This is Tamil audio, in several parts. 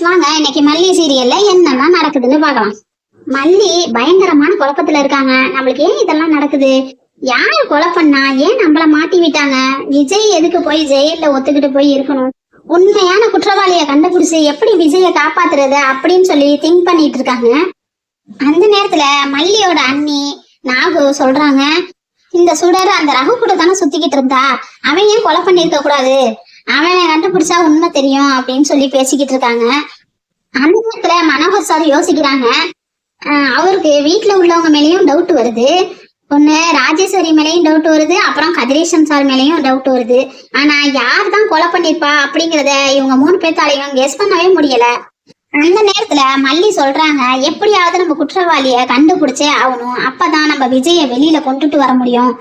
வாங்க இன்னைக்கு மல்லி சீரியல்ல என்னெல்லாம் நடக்குதுன்னு பார்க்கலாம். மல்லி பயங்கரமான குழப்பத்துல இருக்காங்க. நம்மளுக்கு ஏன் இதெல்லாம் நடக்குது, யாரு கொலை பண்ணா, ஏன் நம்மள மாட்டி விட்டாங்க, விஜய் எதுக்கு போய் ஜெயில ஒத்துக்கிட்டு போய் இருக்கணும், உண்மையான குற்றவாளிய கண்டுபிடிச்சு எப்படி விஜய காப்பாத்துறது அப்படின்னு சொல்லி திங்க் பண்ணிட்டு இருக்காங்க. அந்த நேரத்துல மல்லியோட அண்ணி நாகு சொல்றாங்க, இந்த சுடர் அந்த ரகு கூட தானே சுத்திக்கிட்டு இருந்தா, அவன் ஏன் கொலை பண்ணிருக்க கூடாது, அவனை கண்டுபிடிச்சா உண்மை தெரியும் அப்படின்னு சொல்லி பேசிக்கிட்டு இருக்காங்க. அந்த நேரத்துல மனோகர் சார் யோசிக்கிறாங்க. அவருக்கு வீட்டுல உள்ளவங்க மேலயும் டவுட் வருது, ஒண்ணு ராஜேஸ்வரி மேலயும் டவுட் வருது, அப்புறம் கதிரேசன் சார் மேலயும் டவுட் வருது. ஆனா யார் தான் கொலை பண்ணிருப்பா அப்படிங்கறத இவங்க 3 பேர்த்தாலையும் கெஸ் பண்ணவே முடியல. அந்த நேரத்துல மல்லி சொல்றாங்க, எப்படியாவது நம்ம குற்றவாளிய கண்டுபிடிச்சே ஆகணும், அப்பதான் நம்ம விஜய வெளியில கொண்டுட்டு வர முடியும்.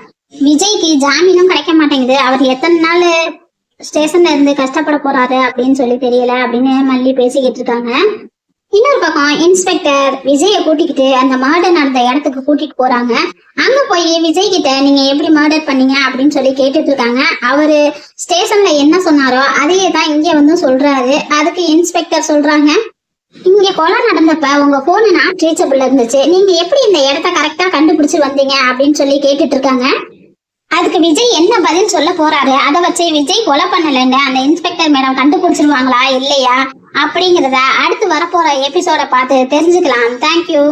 விஜய்க்கு ஜாமீனும் கிடைக்க மாட்டேங்குது, அவர் எத்தனை நாள் ஸ்டேஷன்ல இருந்து கஷ்டப்பட போறாரு அப்படின்னு சொல்லி தெரியல அப்படின்னு மல்லி பேசிக்கிட்டு இருக்காங்க. இன்னொரு பக்கம் இன்ஸ்பெக்டர் விஜய கூட்டிக்கிட்டு அந்த மர்டர் நடந்த இடத்துக்கு கூட்டிட்டு போறாங்க. அங்க போய் விஜய் கிட்ட நீங்க எப்படி மர்டர் பண்ணீங்க அப்படின்னு சொல்லி கேட்டுட்டு இருக்காங்க. அவரு ஸ்டேஷன்ல என்ன சொன்னாரோ அதையே தான் இங்க வந்து சொல்றாரு. அதுக்கு இன்ஸ்பெக்டர் சொல்றாங்க, இங்க கொலை நடந்தப்ப உங்க போன் நாட் ரீச்சபிள் இருந்துச்சு, நீங்க எப்படி இந்த இடத்த கரெக்டா கண்டுபிடிச்சு வந்தீங்க அப்படின்னு சொல்லி கேட்டுட்டு இருக்காங்க. அதுக்கு விஜய் என்ன பதில் சொல்ல போறாரு, அதை வச்சு விஜய் கொலை பண்ணலன்னு அந்த இன்ஸ்பெக்டர் மேடம் கண்டுபிடிச்சிருவாங்களா இல்லையா அப்படிங்கறத அடுத்து வரப்போற எபிசோட பார்த்து தெரிஞ்சுக்கலாம். தேங்க்யூ.